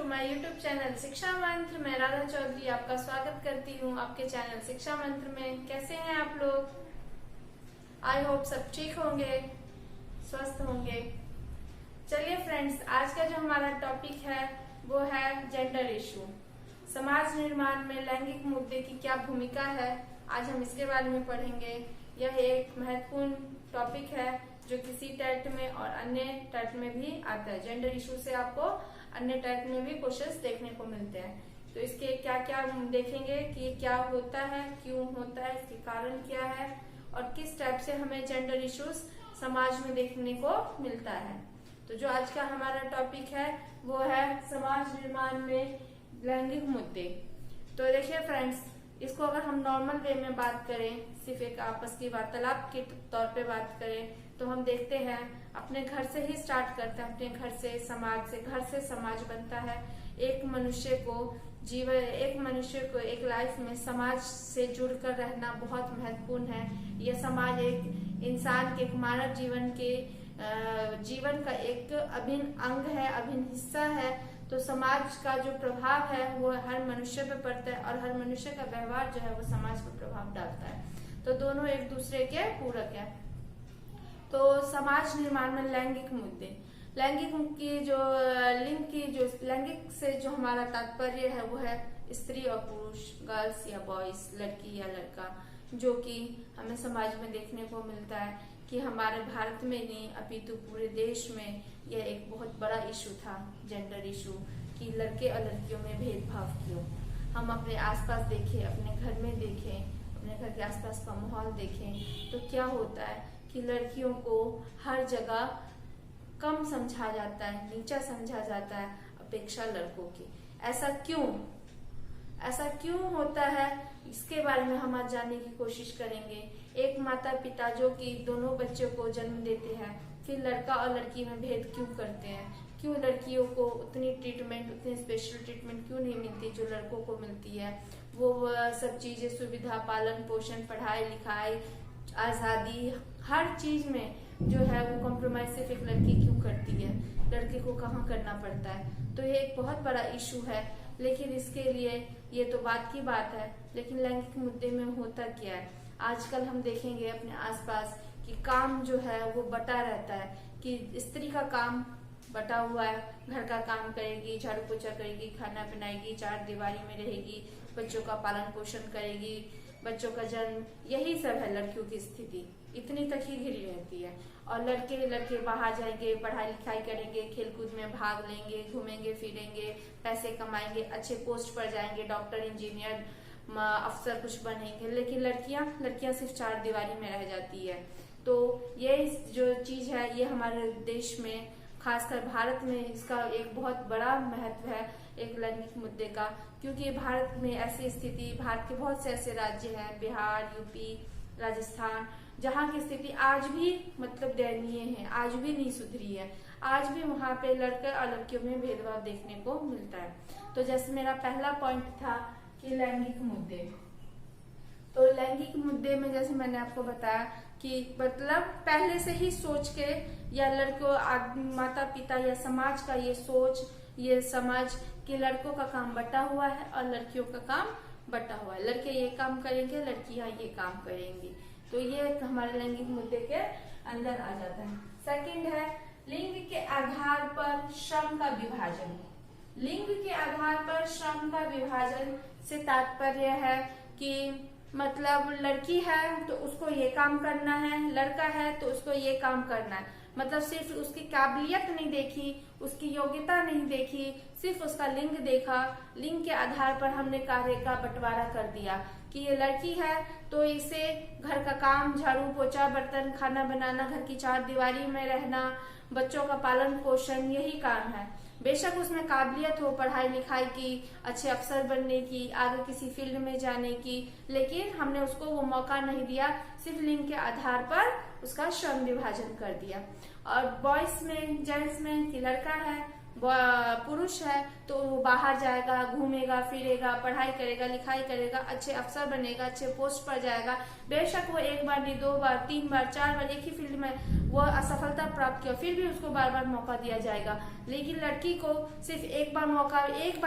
My YouTube channel शिक्षा मंत्र। मैं राधा चौधरी आपका स्वागत करती हूँ आपके चैनल शिक्षा मंत्र में। कैसे हैं आप लोग? आई होप सब ठीक होंगे, स्वस्थ होंगे। चलिए फ्रेंड्स, आज का जो हमारा टॉपिक है वो है जेंडर इशू। समाज निर्माण में लैंगिक मुद्दे की क्या भूमिका है, आज हम इसके बारे में पढ़ेंगे। यह एक महत्वपूर्ण टॉपिक है जो किसी टेट में और अन्य टेट में भी आता है। जेंडर इशू से आपको अन्य टेट में भी क्वेश्चंस देखने को मिलते हैं। तो इसके क्या क्या देखेंगे कि ये क्या होता है, क्यों होता है, इसके कारण क्या है और किस टाइप से हमें जेंडर इश्यूज समाज में देखने को मिलता है। तो जो आज का हमारा टॉपिक है वो है समाज निर्माण में लैंगिक मुद्दे। तो देखिए फ्रेंड्स, इसको अगर हम नॉर्मल वे में बात करें, सिर्फ एक आपस की वार्तालाप के तौर पे बात करें, तो हम देखते हैं अपने घर से ही स्टार्ट करते हैं। अपने घर से समाज से, घर से समाज बनता है। एक मनुष्य को एक लाइफ में समाज से जुड़कर रहना बहुत महत्वपूर्ण है। यह समाज एक इंसान के, एक मानव जीवन का एक अभिन्न अंग है, अभिन्न हिस्सा है। तो समाज का जो प्रभाव है वो हर मनुष्य पे पड़ता है और हर मनुष्य का व्यवहार जो है वो समाज पर प्रभाव डालता है। तो दोनों एक दूसरे के पूरक है। तो समाज निर्माण में लैंगिक मुद्दे, लैंगिक से जो हमारा तात्पर्य है वो है स्त्री और पुरुष, गर्ल्स या बॉयज, लड़की या लड़का, जो कि हमें समाज में देखने को मिलता है कि हमारे भारत में नहीं अपितु पूरे देश में यह एक बहुत बड़ा इशू था, जेंडर इशू, कि लड़के और लड़कियों में भेदभाव क्यों। हम अपने आसपास देखें, अपने घर में देखें, अपने घर के आसपास का माहौल देखें तो क्या होता है कि लड़कियों को हर जगह कम समझा जाता है, नीचा समझा जाता है अपेक्षा लड़कों की। ऐसा क्यों होता है, इसके बारे में हम आज जानने की कोशिश करेंगे। एक माता पिता जो कि दोनों बच्चों को जन्म देते हैं, फिर लड़का और लड़की में भेद क्यों करते हैं? क्यों लड़कियों को उतनी स्पेशल ट्रीटमेंट क्यों नहीं मिलती जो लड़कों को मिलती है? वो सब चीजें, सुविधा, पालन पोषण, पढ़ाई लिखाई, आजादी, हर चीज में जो है वो कॉम्प्रोमाइज सिर्फ एक लड़की क्यों करती है? लड़के को कहाँ करना पड़ता है? तो ये एक बहुत बड़ा इशू है। लेकिन इसके लिए ये तो बात की बात है, लेकिन लैंगिक मुद्दे में होता क्या है? आजकल हम देखेंगे अपने आसपास कि काम जो है वो बटा रहता है, कि स्त्री का काम बटा हुआ है, घर का काम करेगी, झाड़ू पोछा करेगी, खाना बनाएगी, चार दीवारी में रहेगी, बच्चों का पालन पोषण करेगी, बच्चों का जन्म, यही सब है लड़कियों की स्थिति, इतनी तक ही घिरी रहती है। और लड़के बाहर जाएंगे, पढ़ाई लिखाई करेंगे, खेलकूद में भाग लेंगे, घूमेंगे फिरेंगे, पैसे कमाएंगे, अच्छे पोस्ट पर जाएंगे, डॉक्टर, इंजीनियर, अफसर कुछ बनेंगे। लेकिन लड़कियां सिर्फ चार दीवारी में रह जाती है। तो ये जो चीज है ये हमारे देश में, खासकर भारत में, इसका एक बहुत बड़ा महत्व है एक लैंगिक मुद्दे का। क्योंकि भारत में ऐसी स्थिति, भारत के बहुत से ऐसे राज्य हैं, बिहार, यूपी, राजस्थान, जहाँ की स्थिति आज भी दयनीय है, आज भी नहीं सुधरी है। आज भी वहाँ पे लड़के और लड़कियों में भेदभाव देखने को मिलता है। तो जैसे मेरा पहला पॉइंट था कि लैंगिक मुद्दे, तो लैंगिक मुद्दे में जैसे मैंने आपको बताया कि पहले से ही सोच के, या लड़कों, माता पिता या समाज का ये सोच, ये समझ कि लड़कों का काम बटा हुआ है और लड़कियों का काम बटा हुआ है, लड़के ये काम करेंगे, लड़कियां ये काम करेंगी। तो ये हमारे लैंगिक मुद्दे के अंदर आ जाता है। सेकंड है लिंग के आधार पर श्रम का विभाजन। लिंग के आधार पर श्रम का विभाजन से तात्पर्य है कि लड़की है तो उसको ये काम करना है, लड़का है तो उसको ये काम करना है। सिर्फ उसकी काबिलियत नहीं देखी, उसकी योग्यता नहीं देखी, सिर्फ उसका लिंग देखा, लिंग के आधार पर हमने कार्य का बंटवारा कर दिया कि ये लड़की है तो इसे घर का काम, झाड़ू पोछा, बर्तन, खाना बनाना, घर की चार दीवारी में रहना, बच्चों का पालन पोषण, यही काम है। बेशक उसमें काबिलियत हो पढ़ाई लिखाई की, अच्छे अफसर बनने की, आगे किसी फील्ड में जाने की, लेकिन हमने उसको वो मौका नहीं दिया, सिर्फ लिंग के आधार पर उसका श्रम विभाजन कर दिया। और बॉयज में, जेंट्स में कि लड़का है पुरुष है तो वो बाहर जाएगा, घूमेगा फिरेगा, पढ़ाई करेगा, लिखाई करेगा, अच्छे अफसर बनेगा, अच्छे पोस्ट पर जाएगा। बेशक वो एक बार नहीं, 2 बार, 3 बार, 4 बार एक ही फील्ड में वो असफलता प्राप्त किया, फिर भी उसको बार बार मौका दिया जाएगा। लेकिन लड़की को सिर्फ एक बार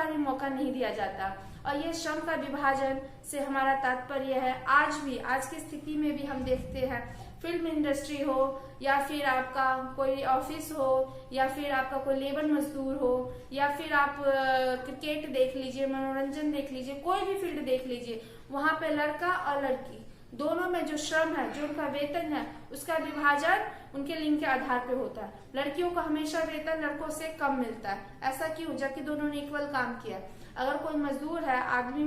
भी मौका नहीं दिया जाता। और ये श्रम का विभाजन से हमारा तात्पर्य है, आज की स्थिति में भी हम देखते हैं, फिल्म इंडस्ट्री हो या फिर आपका कोई ऑफिस हो या फिर आपका कोई लेबर मजदूर हो या फिर आप क्रिकेट देख लीजिए, मनोरंजन देख लीजिए, कोई भी फील्ड देख लीजिए, वहां पे लड़का और लड़की दोनों में जो श्रम है, जो उनका वेतन है, उसका विभाजन उनके लिंग के आधार पे होता है। लड़कियों को हमेशा वेतन लड़कों से कम मिलता है। ऐसा क्यों? जबकि दोनों ने इक्वल काम किया। अगर कोई मजदूर है, आदमी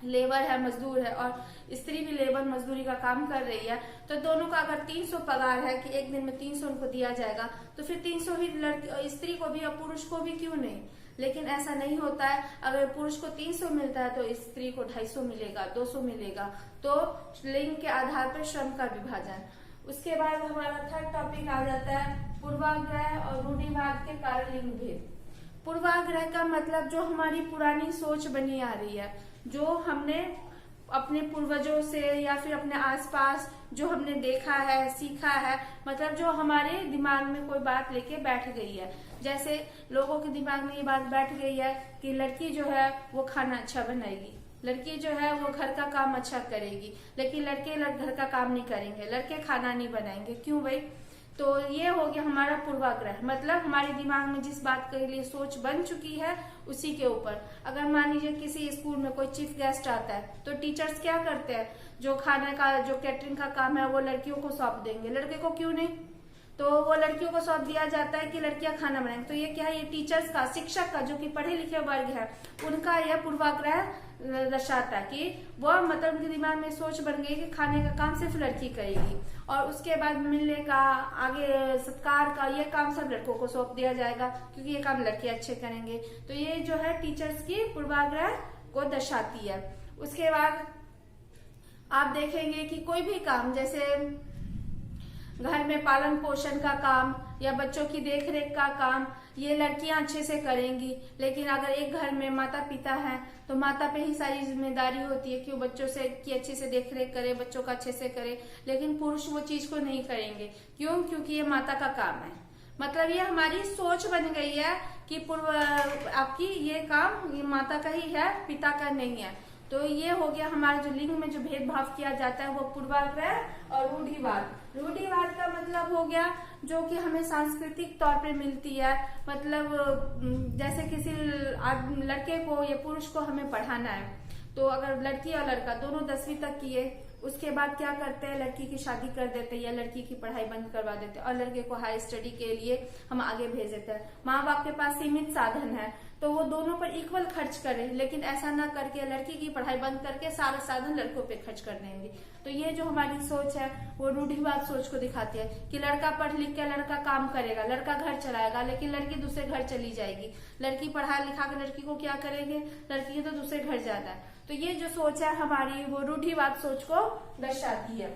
लेबर है, मजदूर है, और स्त्री भी लेबर मजदूरी का काम कर रही है, तो दोनों का अगर 300 पगार है कि एक दिन में 300 उनको दिया जाएगा, तो फिर 300 ही स्त्री को भी और पुरुष को भी क्यों नहीं? लेकिन ऐसा नहीं होता है। अगर पुरुष को 300 मिलता है तो स्त्री को 250 मिलेगा, 200 मिलेगा। तो लिंग के आधार पर श्रम का विभाजन। उसके बाद हमारा थर्ड टॉपिक आ जाता है पूर्वाग्रह और रूढ़िवाद के कारण लिंग भेद। पूर्वाग्रह का मतलब जो हमारी पुरानी सोच बनी आ रही है, जो हमने अपने पूर्वजों से या फिर अपने आसपास जो हमने देखा है, सीखा है, मतलब जो हमारे दिमाग में कोई बात लेके बैठ गई है। जैसे लोगों के दिमाग में ये बात बैठ गई है कि लड़की जो है वो खाना अच्छा बनाएगी, लड़की जो है वो घर का काम अच्छा करेगी, लेकिन लड़के घर का काम नहीं करेंगे, लड़के खाना नहीं बनाएंगे। क्यों भाई? तो ये हो गया हमारा पूर्वाग्रह, मतलब हमारे दिमाग में जिस बात के लिए सोच बन चुकी है उसी के ऊपर। अगर मान लीजिए किसी स्कूल में कोई चीफ गेस्ट आता है तो टीचर्स क्या करते हैं, जो खाने का, जो कैटरिंग का काम है वो लड़कियों को सौंप देंगे, लड़के को क्यों नहीं? तो वो लड़कियों को सौंप दिया जाता है कि लड़कियां खाना बनाएंगे। तो ये क्या है? ये टीचर्स का, शिक्षक का, जो कि पढ़े लिखे वर्ग है, उनका यह पूर्वाग्रह दर्शाता है कि वह मतलब उनके दिमाग में सोच बन गई कि खाने का काम सिर्फ लड़की करेगी, और उसके बाद मिलने का, आगे सत्कार का, ये काम सब लड़कों को सौंप दिया जाएगा क्योंकि ये काम लड़के अच्छे करेंगे। तो ये जो है टीचर्स की पूर्वाग्रह को दर्शाती है। उसके बाद आप देखेंगे कि कोई भी काम, जैसे घर में पालन पोषण का काम या बच्चों की देखरेख का काम, ये लड़कियां अच्छे से करेंगी। लेकिन अगर एक घर में माता पिता हैं तो माता पे ही सारी जिम्मेदारी होती है कि वो बच्चों से की अच्छे से देखरेख करे, बच्चों का अच्छे से करे, लेकिन पुरुष वो चीज को नहीं करेंगे। क्यों? क्योंकि ये माता का काम है। मतलब ये हमारी सोच बन गई है कि आपकी ये काम ये माता का ही है, पिता का नहीं है। तो ये हो गया हमारे जो लिंग में जो भेदभाव किया जाता है वो पूर्वाग्रह और रूढ़िवाद। रूढ़िवाद का मतलब हो गया जो कि हमें सांस्कृतिक तौर पे मिलती है, मतलब जैसे किसी लड़के को या पुरुष को हमें पढ़ाना है, तो अगर लड़की और लड़का दोनों 10वीं तक किए, उसके बाद क्या करते हैं, लड़की की शादी कर देते हैं या लड़की की पढ़ाई बंद करवा देते हैं और लड़के को हाई स्टडी के लिए हम आगे भेज देते हैं। माँ बाप के पास सीमित साधन है तो वो दोनों पर इक्वल खर्च करें, लेकिन ऐसा ना करके लड़की की पढ़ाई बंद करके सारा साधन लड़कों पे खर्च कर देंगे। तो ये जो हमारी सोच है वो रूढ़िवाद सोच को दिखाती है कि लड़का पढ़ लिख के लड़का काम करेगा, लड़का घर चलाएगा, लेकिन लड़की दूसरे घर चली जाएगी। लड़की पढ़ा लिखा के लड़की को क्या करेंगे, लड़की तो दूसरे घर जाता है। तो ये जो सोच है हमारी वो रूढ़िवाद सोच को दर्शाती है।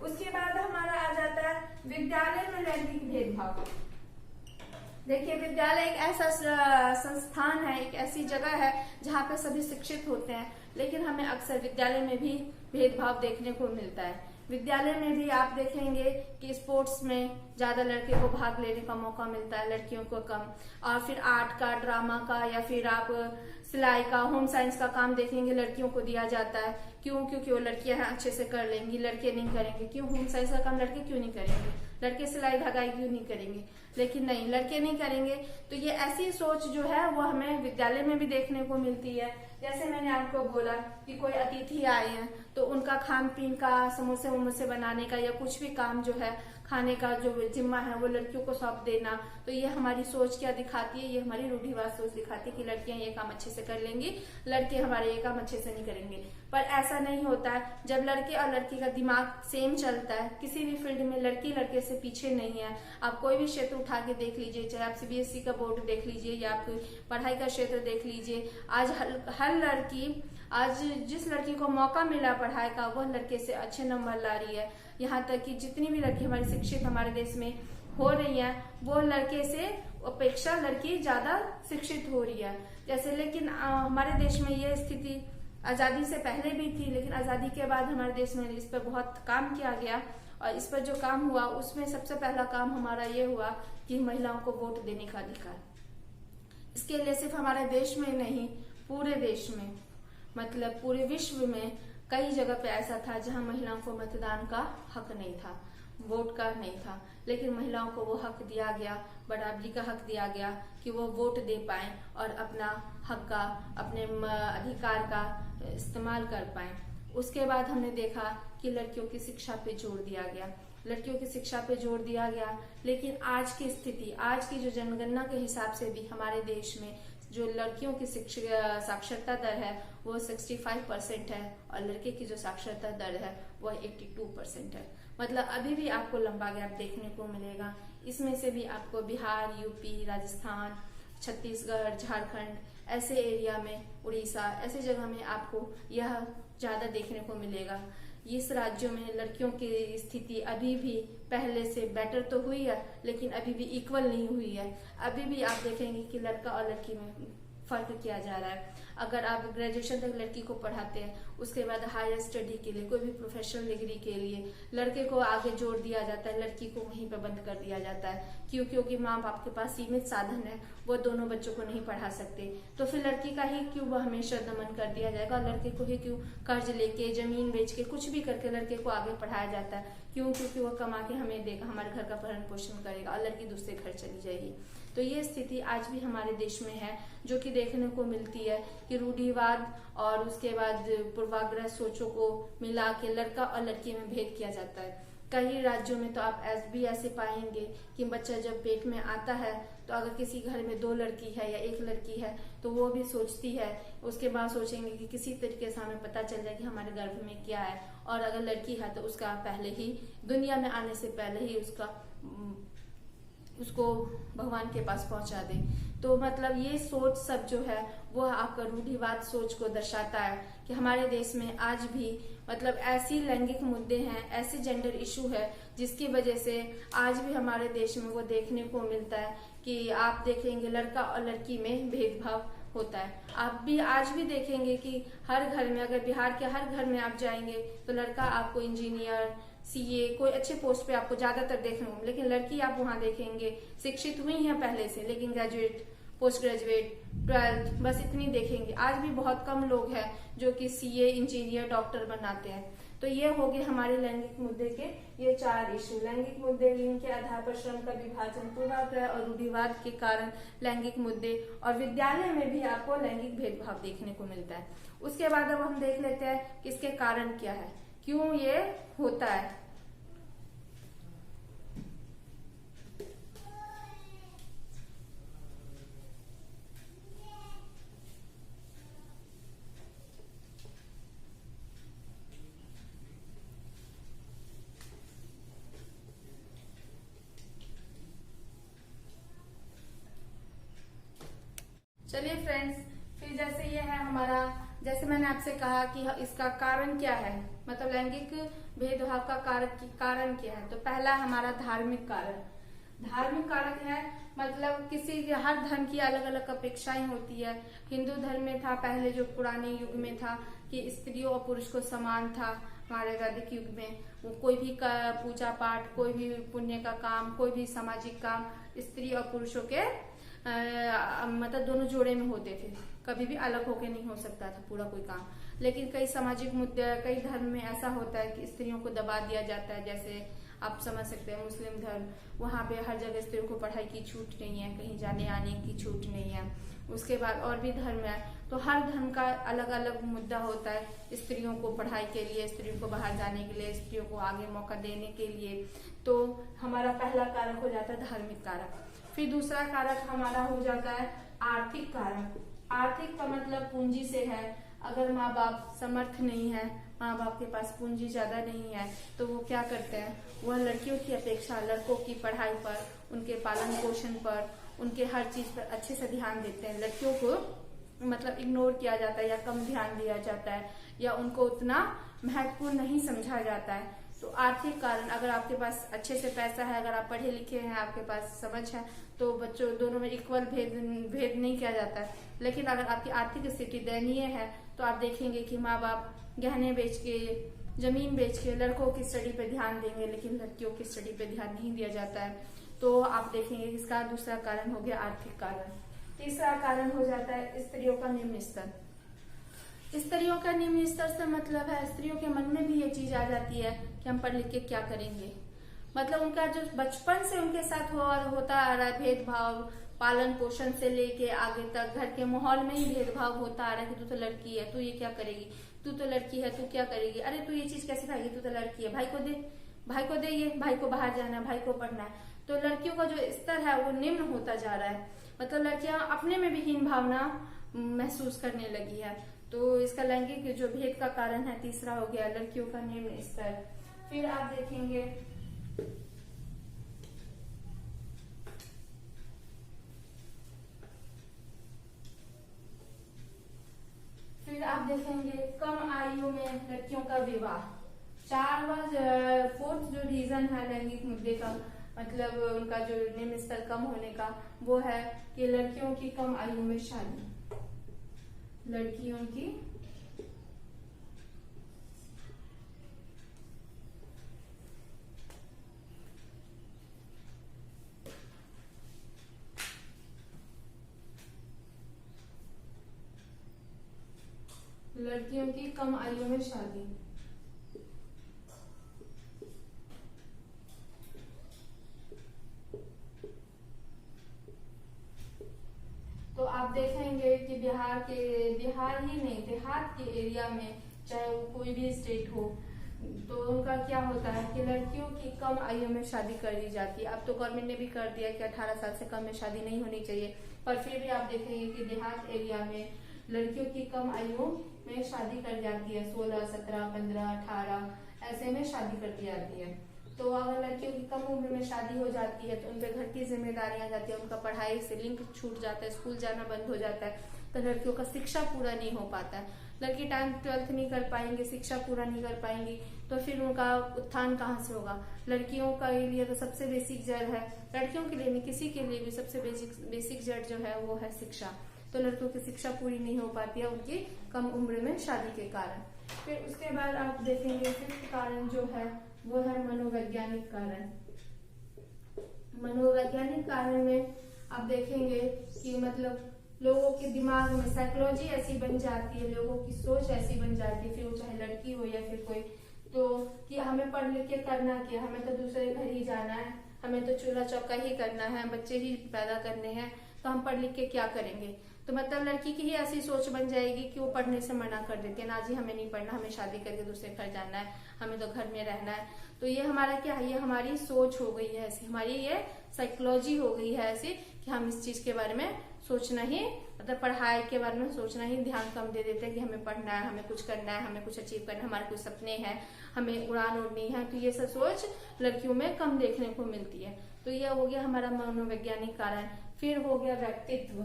उसके बाद हमारा आ जाता है विद्यालय में लैंगिक भेदभाव। देखिए, विद्यालय एक ऐसा संस्थान है, एक ऐसी जगह है जहाँ पे सभी शिक्षित होते हैं, लेकिन हमें अक्सर विद्यालय में भी भेदभाव देखने को मिलता है। विद्यालय में भी आप देखेंगे कि स्पोर्ट्स में ज्यादा लड़के को भाग लेने का मौका मिलता है, लड़कियों को कम। और फिर आर्ट का, ड्रामा का, या फिर आप सिलाई का, होम साइंस का काम देखेंगे लड़कियों को दिया जाता है। क्यों? क्योंकि वो लड़कियां अच्छे से कर लेंगी, लड़के नहीं करेंगे। क्यों? होम साइंस का काम लड़के क्यों नहीं करेंगे, लड़के सिलाई ढगाई क्यों नहीं करेंगे, लेकिन नहीं, लड़के नहीं करेंगे। तो ये ऐसी सोच जो है वो हमें विद्यालय में भी देखने को मिलती है। जैसे मैंने आपको बोला कि कोई अतिथि आए हैं तो उनका खान पीन का, समोसे वमोसे बनाने का या कुछ भी काम जो है खाने का जो जिम्मा है वो लड़कियों को सौंप देना। तो ये हमारी सोच क्या दिखाती है, ये हमारी रूढ़िवाद सोच दिखाती है कि लड़कियां ये काम अच्छे से कर लेंगी, लड़के हमारे ये काम अच्छे से नहीं करेंगे। पर ऐसा नहीं होता है। जब लड़के और लड़की का दिमाग सेम चलता है, किसी भी फील्ड में लड़की लड़के से पीछे नहीं है। आप कोई भी क्षेत्र उठा के देख लीजिए, चाहे आप सीबीएसई का बोर्ड देख लीजिए या आप पढ़ाई का क्षेत्र देख लीजिए। आज हर लड़की, आज जिस लड़की को मौका मिला पढ़ाई का, वह लड़के से अच्छे नंबर ला रही है। यहाँ तक कि जितनी भी लड़की हमारी शिक्षित हमारे देश में हो रही है वो लड़के से अपेक्षा लड़की ज्यादा शिक्षित हो रही है। जैसे लेकिन हमारे देश में यह स्थिति आजादी से पहले भी थी, लेकिन आजादी के बाद हमारे देश में इस पर बहुत काम किया गया। और इस पर जो काम हुआ उसमें सबसे पहला काम हमारा ये हुआ कि महिलाओं को वोट देने का अधिकार। इसके लिए सिर्फ हमारे देश में नहीं, पूरे देश में, मतलब पूरे विश्व में कई जगह पे ऐसा था जहां महिलाओं को मतदान का हक नहीं था, वोट का नहीं था, लेकिन महिलाओं को वो हक दिया गया, बराबरी का हक दिया गया कि वो वोट दे पाए और अपना हक का, अपने अधिकार का इस्तेमाल कर पाए। उसके बाद हमने देखा कि लड़कियों की शिक्षा पे जोर दिया गया, लड़कियों की शिक्षा पे जोर दिया गया। लेकिन आज की स्थिति, आज की जो जनगणना के हिसाब से भी हमारे देश में जो लड़कियों की साक्षरता दर है वो 65% है और लड़के की जो साक्षरता दर है वो 82% है। मतलब अभी भी आपको लंबा गैप देखने को मिलेगा। इसमें से भी आपको बिहार, यूपी, राजस्थान, छत्तीसगढ़, झारखंड ऐसे एरिया में, उड़ीसा ऐसे जगह में आपको यह ज्यादा देखने को मिलेगा। इस राज्यों में लड़कियों की स्थिति अभी भी पहले से बेटर तो हुई है, लेकिन अभी भी इक्वल नहीं हुई है। अभी भी आप देखेंगे कि लड़का और लड़की में फर्क किया जा रहा है। अगर आप ग्रेजुएशन तक लड़की को पढ़ाते हैं, उसके बाद हायर स्टडी के लिए, कोई भी प्रोफेशनल डिग्री के लिए लड़के को आगे जोड़ दिया जाता है, लड़की को वहीं पर बंद कर दिया जाता है। क्योंकि माँ बाप के पास सीमित साधन है, वो दोनों बच्चों को नहीं पढ़ा सकते, तो फिर लड़की का ही क्यों वो हमेशा दमन कर दिया जाएगा, लड़के को ही क्यों कर्ज लेके, जमीन बेच के, कुछ भी करके लड़के को आगे पढ़ाया जाता है। क्यों? क्योंकि वो कमा के हमें देगा, हमारे घर का भरण पोषण करेगा और लड़की दूसरे घर चली जाएगी। तो ये स्थिति आज भी हमारे देश में है, जो कि देखने को मिलती है कि रूढ़िवाद और उसके बाद पूर्वाग्रह सोचों को मिला के लड़का और लड़की में भेद किया जाता है। कई राज्यों में तो आप ऐसे पाएंगे कि बच्चा जब पेट में आता है तो अगर किसी घर में 2 लड़की है या 1 लड़की है तो वो भी सोचती है, उसके बाद सोचेंगे कि किसी तरीके से हमें पता चल जाए कि हमारे गर्भ में क्या है, और अगर लड़की है तो उसका पहले ही, दुनिया में आने से पहले ही उसको भगवान के पास पहुंचा दे। तो मतलब ये सोच सब जो है वो आपका रूढ़िवाद सोच को दर्शाता है कि हमारे देश में आज भी मतलब ऐसी लैंगिक मुद्दे हैं, ऐसे जेंडर इशू है जिसकी वजह से आज भी हमारे देश में वो देखने को मिलता है कि आप देखेंगे लड़का और लड़की में भेदभाव होता है। आप भी आज भी देखेंगे कि हर घर में, अगर बिहार के हर घर में आप जाएंगे तो लड़का आपको इंजीनियर, सीए, कोई अच्छे पोस्ट पे आपको ज्यादातर देखने को, लेकिन लड़की आप वहां देखेंगे शिक्षित हुई है पहले से, लेकिन ग्रेजुएट, पोस्ट ग्रेजुएट, 12th बस इतनी देखेंगे। आज भी बहुत कम लोग हैं जो कि सीए, इंजीनियर, डॉक्टर बनाते हैं। तो ये हो गए हमारे लैंगिक मुद्दे के ये 4 इशू। लैंगिक मुद्दे, लिंग के आधार पर श्रम का विभाजन, पूर्वाग्रह और रूढ़िवाद के कारण लैंगिक मुद्दे, और विद्यालय में भी आपको लैंगिक भेदभाव देखने को मिलता है। उसके बाद अब हम देख लेते हैं कि इसके कारण क्या है, क्यों ये होता है। चलिए फ्रेंड्स, फिर जैसे ये है हमारा, जैसे मैंने आपसे कहा कि इसका कारण क्या है, मतलब लैंगिक भेदभाव का कारण क्या है। तो पहला हमारा धार्मिक कारण। धार्मिक कारक है मतलब किसी, हर धर्म की अलग अलग अपेक्षाएं होती है। हिंदू धर्म में था पहले, जो पुराने युग में था कि स्त्रियों और पुरुष को समान था। हमारे वैदिक युग में वो कोई भी पूजा पाठ, कोई भी पुण्य का काम, कोई भी सामाजिक काम स्त्री और पुरुषों के मतलब दोनों जोड़े में होते थे, कभी भी अलग होके नहीं हो सकता था पूरा कोई काम। लेकिन कई सामाजिक मुद्दे, कई धर्म में ऐसा होता है कि स्त्रियों को दबा दिया जाता है। जैसे आप समझ सकते हैं मुस्लिम धर्म, वहाँ पे हर जगह स्त्रियों को पढ़ाई की छूट नहीं है, कहीं जाने आने की छूट नहीं है। उसके बाद और भी धर्म है, तो हर धर्म का अलग अलग मुद्दा होता है स्त्रियों को पढ़ाई के लिए, स्त्रियों को बाहर जाने के लिए, स्त्रियों को आगे मौका देने के लिए। तो हमारा पहला कारक हो जाता है धार्मिक कारक। फिर दूसरा कारक हमारा हो जाता है आर्थिक कारक। आर्थिक का मतलब पूंजी से है। अगर माँ बाप समर्थ नहीं है, माँ बाप के पास पूंजी ज्यादा नहीं है, तो वो क्या करते हैं, वह लड़कियों की अपेक्षा लड़कों की पढ़ाई पर, उनके पालन पोषण पर, उनके हर चीज पर अच्छे से ध्यान देते हैं। लड़कियों को मतलब इग्नोर किया जाता है या कम ध्यान दिया जाता है या उनको उतना महत्वपूर्ण नहीं समझा जाता है। तो आर्थिक कारण, अगर आपके पास अच्छे से पैसा है, अगर आप पढ़े लिखे हैं, आपके पास समझ है, तो बच्चों दोनों में इक्वल भेद नहीं किया जाता है। लेकिन अगर आपकी आर्थिक स्थिति दयनीय है तो आप देखेंगे कि माँ बाप गहने बेच के, जमीन बेच के लड़कों की स्टडी पे ध्यान देंगे, लेकिन लड़कियों की स्टडी पे ध्यान नहीं दिया जाता है। तो आप देखेंगे इसका दूसरा कारण हो गया आर्थिक कारण। तीसरा कारण हो जाता है स्त्रियों का निम्न स्तर। स्त्रियों का निम्न स्तर से मतलब है स्त्रियों के मन में भी ये चीज आ जाती है कि हम पढ़ लिख के क्या करेंगे। मतलब उनका जो बचपन से उनके साथ होता आ रहा है भेदभाव, पालन पोषण से लेके आगे तक घर के माहौल में ही भेदभाव होता आ रहा है कि तू तो लड़की है, तू ये क्या करेगी, तू तो लड़की है, तू क्या करेगी, अरे तू ये चीज कैसे खाएगी, तू तो लड़की है, भाई को दे ये, भाई को बाहर जाना है, भाई को पढ़ना है। तो लड़कियों का जो स्तर है वो निम्न होता जा रहा है। मतलब लड़कियां अपने में भी हीन भावना महसूस करने लगी है। तो इसका लैंगिक जो भेद का कारण है तीसरा हो गया लड़कियों का निम्न स्तर। फिर आप देखेंगे कम आयु में लड़कियों का विवाह। फोर्थ जो रीजन है लैंगिक मुद्दे का, मतलब उनका जो निम्न स्तर कम होने का, वो है कि लड़कियों की कम आयु में शादी। लड़कियों की कम आयु में शादी। तो आप देखेंगे कि बिहार ही नहीं, देहात के एरिया में चाहे वो कोई भी स्टेट हो, तो उनका क्या होता है कि लड़कियों की कम आयु में शादी कर दी जाती है। अब तो गवर्नमेंट ने भी कर दिया कि 18 साल से कम में शादी नहीं होनी चाहिए, पर फिर भी आप देखेंगे कि देहात एरिया में लड़कियों की कम आयु में शादी कर जाती है। 16, 17, 15, 18 ऐसे में शादी कर दी जाती है। तो अगर लड़कियों की कम उम्र में शादी हो जाती है तो उन पे घर की जिम्मेदारियां आ जाती है, उनका पढ़ाई से लिंक छूट जाता है, स्कूल जाना बंद हो जाता है, तो लड़कियों का शिक्षा पूरा नहीं हो पाता है। लड़की 10th 12th नहीं कर पाएंगे, शिक्षा पूरा नहीं कर पाएंगी, तो फिर उनका उत्थान कहाँ से होगा। लड़कियों का लिए तो सबसे बेसिक जड़ है, लड़कियों के लिए नहीं किसी के लिए भी सबसे बेसिक जड़ जो है वो है शिक्षा। तो लड़कियों की शिक्षा पूरी नहीं हो पाती है उनकी कम उम्र में शादी के कारण। फिर उसके बाद आप देखेंगे फिफ्थ कारण जो है वो है मनोवैज्ञानिक कारण। मनोवैज्ञानिक कारण में आप देखेंगे कि मतलब लोगों के दिमाग में साइकोलॉजी ऐसी बन जाती है, लोगों की सोच ऐसी बन जाती है, फिर वो चाहे लड़की हो या फिर कोई, तो कि हमें पढ़ लिख के करना क्या, हमें तो दूसरे घर ही जाना है, हमें तो चूल्हा चौका ही करना है, बच्चे ही पैदा करने हैं, तो हम पढ़ लिख के क्या करेंगे। तो मतलब लड़की की ही ऐसी सोच बन जाएगी कि वो पढ़ने से मना कर देती है, ना जी हमें नहीं पढ़ना, हमें शादी करके दूसरे घर जाना है, हमें तो घर में रहना है। तो ये हमारा क्या है, ये हमारी सोच हो गई है ऐसी, हमारी ये साइकोलॉजी हो गई है ऐसी कि हम इस चीज के बारे में सोचना ही, मतलब पढ़ाई के बारे में सोचना ही ध्यान कम दे देते हैं कि हमें पढ़ना है, हमें कुछ करना है, हमें कुछ अचीव करना है, हमारे कुछ सपने हैं, हमें उड़ान उड़नी है। तो ये सब सोच लड़कियों में कम देखने को मिलती है। तो यह हो गया हमारा मनोवैज्ञानिक कारण। फिर हो गया व्यक्तित्व।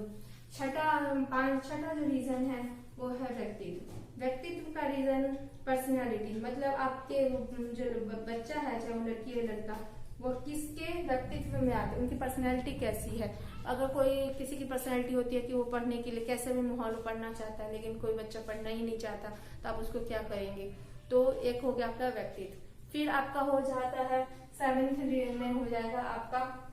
छठा जो रीजन है वो है व्यक्तित्व। व्यक्तित्व का रीजन पर्सनालिटी, मतलब आपके जो बच्चा है चाहे वो लड़की या लड़का, वो किसके व्यक्तित्व में आते, उनकी पर्सनैलिटी कैसी है। अगर कोई किसी की पर्सनैलिटी होती है कि वो पढ़ने के लिए कैसे भी माहौल में पढ़ना चाहता है, लेकिन कोई बच्चा पढ़ना ही नहीं चाहता, तो आप उसको क्या करेंगे। तो एक हो गया आपका व्यक्तित्व। फिर आपका हो जाता है 7th में हो जाएगा आपका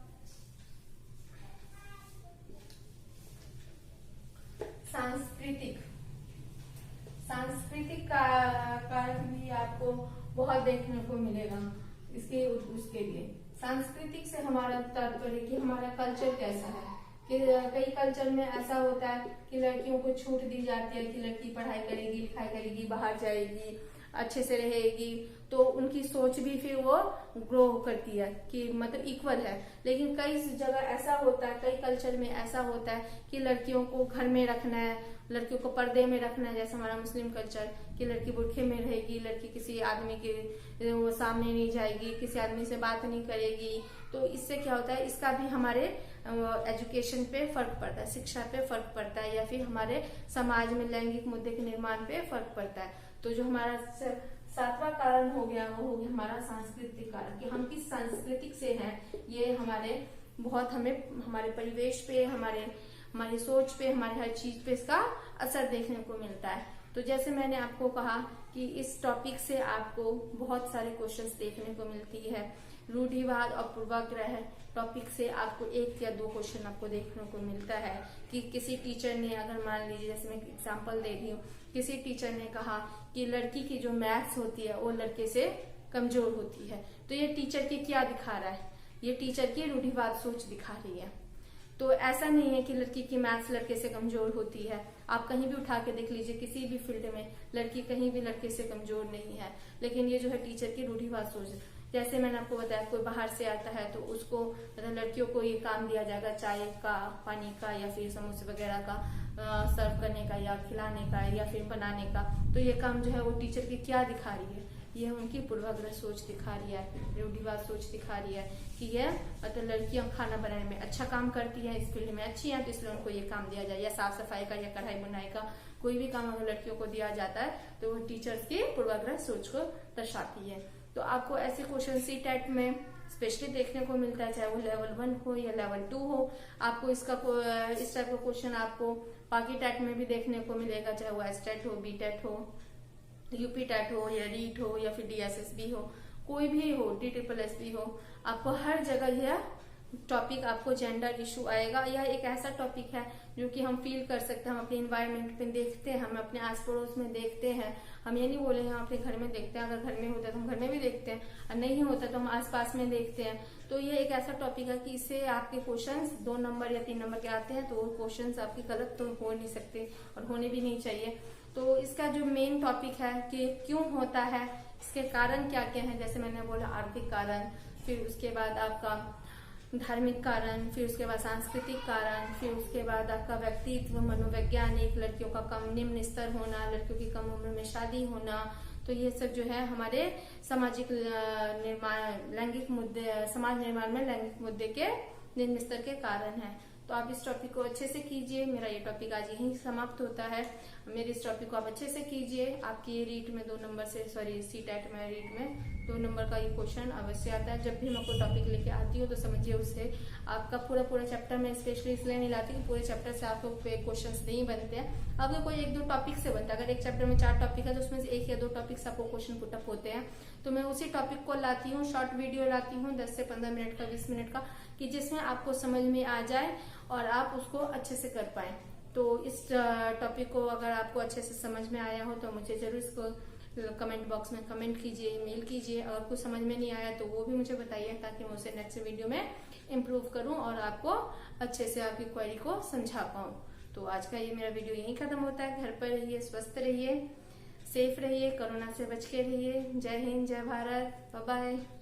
सांस्कृतिक कारक भी आपको बहुत देखने को मिलेगा। उसके लिए सांस्कृतिक से हमारा तात्पर्य कि हमारा कल्चर कैसा है। कि कई कल्चर में ऐसा होता है कि लड़कियों को छूट दी जाती है कि लड़की पढ़ाई करेगी, लिखाई करेगी, बाहर जाएगी, अच्छे से रहेगी, तो उनकी सोच भी फिर वो ग्रो करती है कि मतलब इक्वल है। लेकिन कई जगह ऐसा होता है, कई कल्चर में ऐसा होता है कि लड़कियों को घर में रखना है, लड़कियों को पर्दे में रखना है, जैसे हमारा मुस्लिम कल्चर कि लड़की बुरखे में रहेगी, लड़की किसी आदमी के वो सामने नहीं जाएगी, किसी आदमी से बात नहीं करेगी। तो इससे क्या होता है, इसका भी हमारे एजुकेशन पे फर्क पड़ता है, शिक्षा पे फर्क पड़ता है, या फिर हमारे समाज में लैंगिक मुद्दे के निर्माण पे फर्क पड़ता है। तो जो हमारा सातवां कारण हो गया, वो हो गया हमारा सांस्कृतिक कारण, कि हम किस सांस्कृतिक से हैं। ये हमारे बहुत हमें हमारे परिवेश पे, हमारी सोच पे, हमारी हर चीज पे इसका असर देखने को मिलता है। तो जैसे मैंने आपको कहा कि इस टॉपिक से आपको बहुत सारे क्वेश्चंस देखने को मिलती है। रूढ़िवाद और पूर्वाग्रह टॉपिक से आपको 1 या 2 क्वेश्चन आपको देखने को मिलता है कि किसी टीचर ने, अगर मान लीजिए जैसे मैं एग्जांपल दे रही हूँ, किसी टीचर ने कहा कि लड़की की जो मैथ्स होती है वो लड़के से कमजोर होती है, तो ये टीचर की क्या दिखा रहा है, ये टीचर की रूढ़िवाद सोच दिखा रही है। तो ऐसा नहीं है कि लड़की की मैथ्स लड़के से कमजोर होती है। आप कहीं भी उठा के देख लीजिए, किसी भी फील्ड में लड़की कहीं भी लड़के से कमजोर नहीं है, लेकिन ये जो है टीचर की रूढ़िवाद सोच है। जैसे मैंने आपको बताया, कोई बाहर से आता है तो उसको मतलब लड़कियों को ये काम दिया जाएगा, चाय का, पानी का या फिर समोसे वगैरह का सर्व करने का या खिलाने का या फिर बनाने का। तो ये काम जो है वो टीचर की क्या दिखा रही है, ये उनकी पूर्वाग्रह सोच दिखा रही है, रूढ़िवाद सोच दिखा रही है कि ये मतलब लड़कियां खाना बनाने में अच्छा काम करती है, इस फील्ड में अच्छी है, तो इसलिए उनको ये काम दिया जाए, या साफ सफाई का या कढ़ाई बुनाई का कोई भी काम अगर लड़कियों को दिया जाता है तो वो टीचर्स की पूर्वाग्रह सोच को दर्शाती है। तो आपको ऐसे क्वेश्चन CTET में स्पेशली देखने को मिलता है, चाहे वो लेवल 1 हो या लेवल 2 हो। आपको इस टाइप का क्वेश्चन आपको बाकी टेट में भी देखने को मिलेगा, चाहे वो STET हो, BTET हो, UP-TET हो या रीट हो या फिर DSSB हो, कोई भी हो, DSSB हो, आपको हर जगह यह टॉपिक आपको जेंडर इशू आएगा। यह एक ऐसा टॉपिक है जो कि हम फील कर सकते हैं, हम अपने इन्वायरमेंट में देखते हैं, हम अपने आस पड़ोस में देखते हैं। हम ये नहीं बोले हम अपने घर में देखते हैं, अगर घर में होता है तो हम घर में भी देखते हैं, और नहीं होता तो हम आस पास में देखते हैं। तो ये एक ऐसा टॉपिक है कि इससे आपके क्वेश्चंस 2 नंबर या 3 नंबर के आते हैं, तो वो क्वेश्चंस आपके गलत तो हो नहीं सकते और होने भी नहीं चाहिए। तो इसका जो मेन टॉपिक है कि क्यों होता है, इसके कारण क्या क्या है, जैसे मैंने बोला आर्थिक कारण, फिर उसके बाद आपका धार्मिक कारण, फिर उसके बाद सांस्कृतिक कारण, फिर उसके बाद आपका व्यक्तित्व, मनोवैज्ञानिक, लड़कियों का कम निम्न स्तर होना, लड़कियों की कम उम्र में शादी होना। तो ये सब जो है हमारे सामाजिक निर्माण, लैंगिक मुद्दे, समाज निर्माण में लैंगिक मुद्दे के निम्न स्तर के कारण है। तो आप इस टॉपिक को अच्छे से कीजिए। मेरा ये टॉपिक आज यहीं समाप्त होता है। मेरे इस टॉपिक को आप अच्छे से कीजिए। आपकी ये रीट में 2 नंबर से, सॉरी CTET में रीट में 2 नंबर का ये क्वेश्चन अवश्य आता है। जब भी मैं कोई टॉपिक लेके आती हूँ तो समझिए उससे आपका पूरा चैप्टर में स्पेशली इसलिए नहीं लाती कि पूरे चैप्टर से आपको क्वेश्चन नहीं बनते हैं। आपको कोई 1-2 टॉपिक से बनता है। अगर एक चैप्टर में 4 टॉपिक है तो उसमें से 1 या 2 टॉपिक से आपको क्वेश्चन पुटअप होते हैं, तो मैं उसी टॉपिक को लाती हूँ, शॉर्ट वीडियो लाती हूँ 10 से 15 मिनट का, 20 मिनट का, कि जिसमें आपको समझ में आ जाए और आप उसको अच्छे से कर पाए। तो इस टॉपिक को अगर आपको अच्छे से समझ में आया हो तो मुझे जरूर इसको कमेंट बॉक्स में कमेंट कीजिए, मेल कीजिए। अगर कुछ समझ में नहीं आया तो वो भी मुझे बताइए, ताकि मैं उसे नेक्स्ट वीडियो में इम्प्रूव करूं और आपको अच्छे से आपकी क्वेरी को समझा पाऊं। तो आज का ये मेरा वीडियो यहीं खत्म होता है। घर पर रहिए, स्वस्थ रहिए, सेफ रहिए, कोरोना से बच के रहिए। जय हिंद, जय भारत, बाय बाय।